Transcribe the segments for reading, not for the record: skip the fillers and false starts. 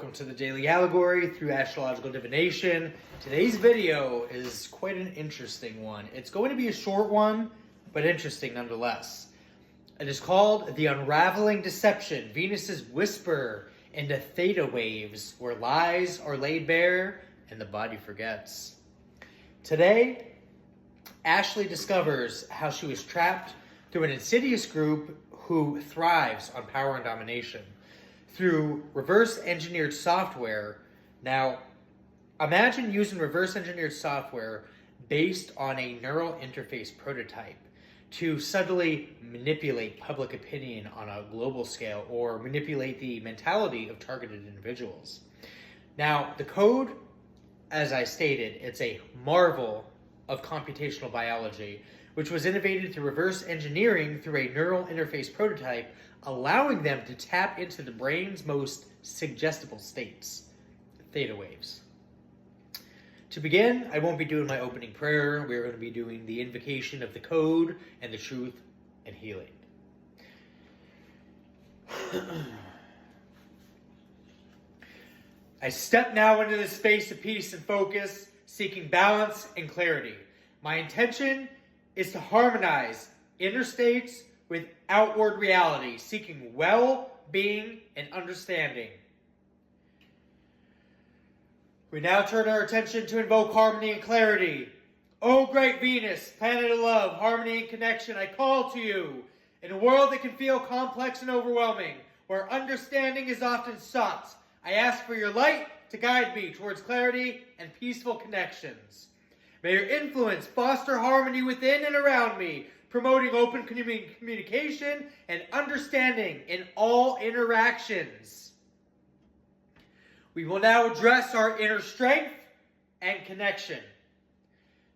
welcome to the Daily Allegory through astrological divination. Today's video is quite an interesting one. It's going to be a short one, but interesting nonetheless. It is called The Unraveling Deception, Venus's Whisper into Theta Waves, where lies are laid bare and the body forgets. Today, Ashley discovers how she was trapped through an insidious group who thrives on power and domination through reverse engineered software. Now, imagine using reverse engineered software based on a neural interface prototype to subtly manipulate public opinion on a global scale or manipulate the mentality of targeted individuals. Now, the code, as I stated, it's a marvel of computational biology, which was innovated through reverse engineering through a neural interface prototype, allowing them to tap into the brain's most suggestible states, theta waves. To begin, I won't be doing my opening prayer. We're going to be doing the invocation of the code and the truth and healing. I step now into the space of peace and focus, seeking balance and clarity. My intention is to harmonize inner states with outward reality, seeking well-being and understanding. We now turn our attention to invoke harmony and clarity. O great Venus, planet of love, harmony and connection, I call to you. In a world that can feel complex and overwhelming, where understanding is often sought, I ask for your light to guide me towards clarity and peaceful connections. May your influence foster harmony within and around me, promoting open communication and understanding in all interactions. We will now address our inner strength and connection.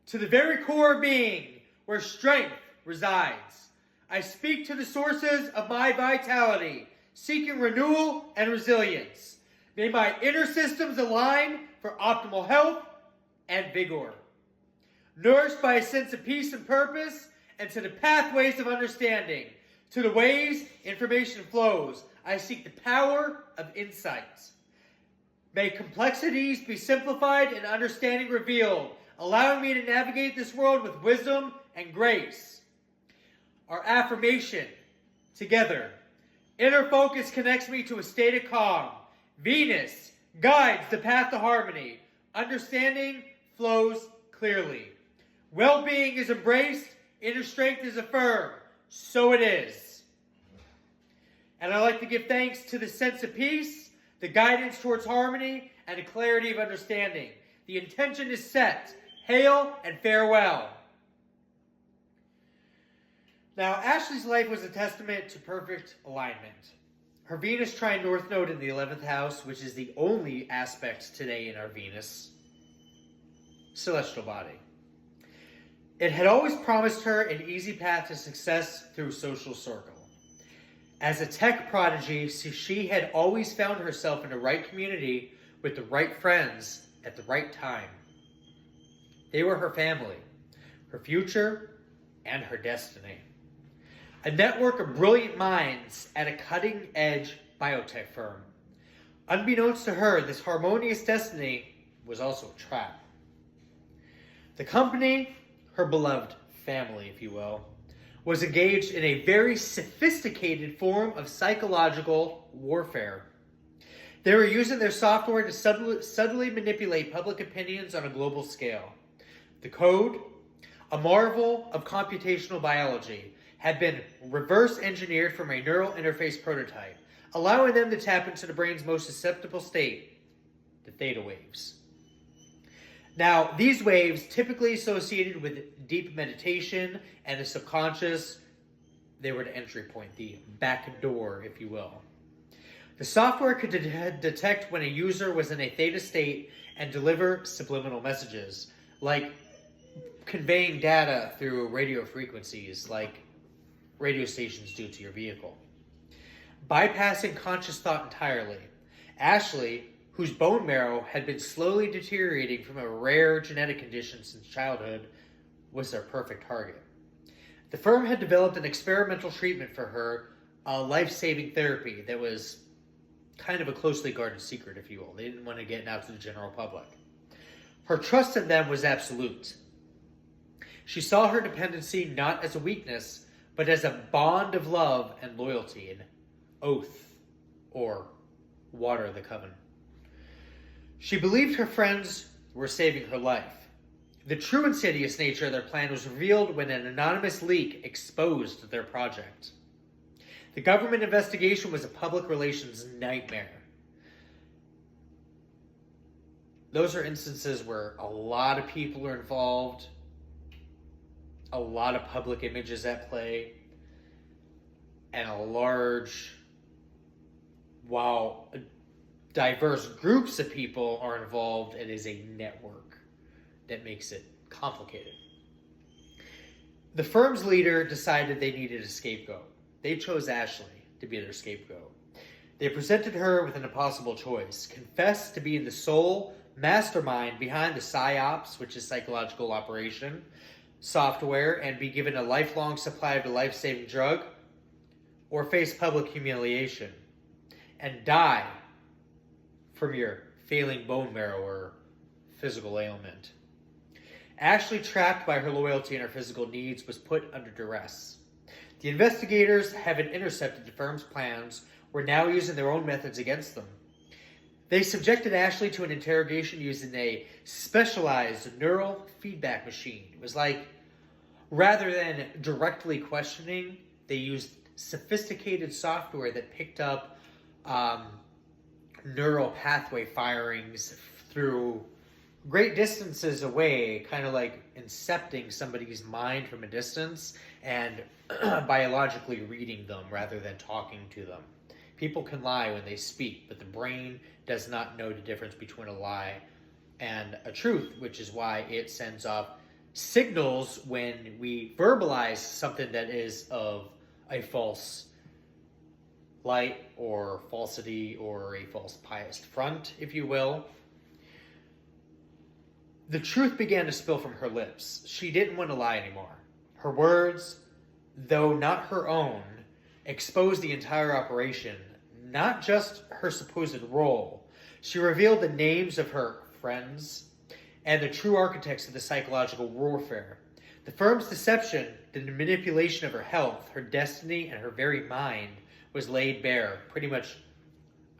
To the very core being, where strength resides, I speak to the sources of my vitality, seeking renewal and resilience. May my inner systems align for optimal health and vigor. Nourished by a sense of peace and purpose, and to the pathways of understanding, to the ways information flows, I seek the power of insight. May complexities be simplified and understanding revealed, allowing me to navigate this world with wisdom and grace. Our affirmation, together. Inner focus connects me to a state of calm. Venus guides the path to harmony. Understanding flows clearly. Well-being is embraced. Inner strength is affirmed. So it is. And I'd like to give thanks to the sense of peace, the guidance towards harmony, and the clarity of understanding. The intention is set. Hail and farewell. Now, Ashley's life was a testament to perfect alignment. Her Venus trine North Node in the 11th house, which is the only aspect today in our Venus celestial body. It had always promised her an easy path to success through social circle. As a tech prodigy, she had always found herself in the right community with the right friends at the right time. They were her family, her future, and her destiny. A network of brilliant minds at a cutting-edge biotech firm. Unbeknownst to her, this harmonious destiny was also a trap. The company, her beloved family, if you will, was engaged in a very sophisticated form of psychological warfare. They were using their software to subtly manipulate public opinions on a global scale. The code, a marvel of computational biology, had been reverse engineered from a neural interface prototype, allowing them to tap into the brain's most susceptible state, the theta waves. Now, these waves, typically associated with deep meditation and the subconscious, they were the entry point, the back door, if you will. The software could detect when a user was in a theta state and deliver subliminal messages, like conveying data through radio frequencies, like radio stations do to your vehicle. Bypassing conscious thought entirely, Ashley, whose bone marrow had been slowly deteriorating from a rare genetic condition since childhood, was their perfect target. The firm had developed an experimental treatment for her, a life-saving therapy that was kind of a closely guarded secret, if you will. They didn't want to get it out to the general public. Her trust in them was absolute. She saw her dependency not as a weakness, but as a bond of love and loyalty, an oath, or water of the coven. She believed her friends were saving her life. The true insidious nature of their plan was revealed when an anonymous leak exposed their project. The government investigation was a public relations nightmare. Those are instances where a lot of people are involved, a lot of public images at play, and a large, while diverse groups of people are involved, it is a network that makes it complicated. The firm's leader decided they needed a scapegoat. They chose Ashley to be their scapegoat. They presented her with an impossible choice: confess to being the sole mastermind behind the PSYOPs, which is psychological operation software, and be given a lifelong supply of the life-saving drug, or face public humiliation and die from your failing bone marrow or physical ailment. Ashley, trapped by her loyalty and her physical needs, was put under duress. The investigators, having intercepted the firm's plans, were now using their own methods against them. They subjected Ashley to an interrogation using a specialized neural feedback machine. It was like, rather than directly questioning, they used sophisticated software that picked up neural pathway firings through great distances away, kind of like incepting somebody's mind from a distance and biologically reading them rather than talking to them. People can lie when they speak, but the brain does not know the difference between a lie and a truth, which is why it sends off signals when we verbalize something that is of a false light or falsity or a false biased front, if you will. The truth began to spill from her lips. She didn't want to lie anymore. Her words, though not her own, exposed the entire operation, not just her supposed role. She revealed the names of her friends and the true architects of the psychological warfare. The firm's deception, the manipulation of her health, her destiny, and her very mind was laid bare. Pretty much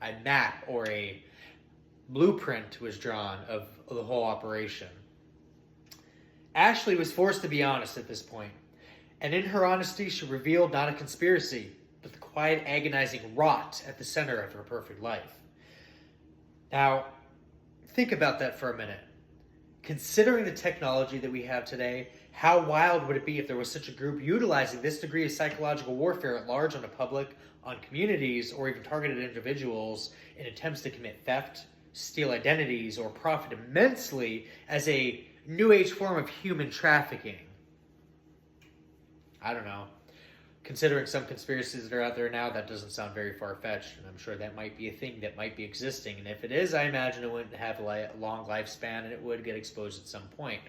a map or a blueprint was drawn of the whole operation. Ashley was forced to be honest at this point, and in her honesty she revealed not a conspiracy, but the quiet, agonizing rot at the center of her perfect life. Now, think about that for a minute. Considering the technology that we have today, how wild would it be if there was such a group utilizing this degree of psychological warfare at large on the public, on communities, or even targeted individuals in attempts to commit theft, steal identities, or profit immensely as a new age form of human trafficking? I don't know. Considering some conspiracies that are out there now, that doesn't sound very far-fetched, and I'm sure that might be a thing that might be existing, and if it is, I imagine it wouldn't have a long lifespan, and it would get exposed at some point.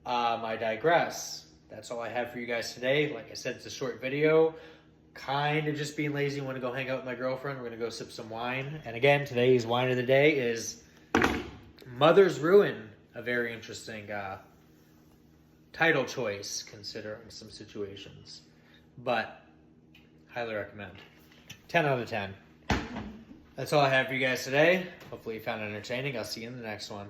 I digress. That's all I have for you guys today. Like I said, it's a short video. Kind of just being lazy. Want to go hang out with my girlfriend. We're going to go sip some wine. And again, today's wine of the day is Mother's Ruin. A very interesting title choice considering some situations. But highly recommend. 10 out of 10. That's all I have for you guys today. Hopefully you found it entertaining. I'll see you in the next one.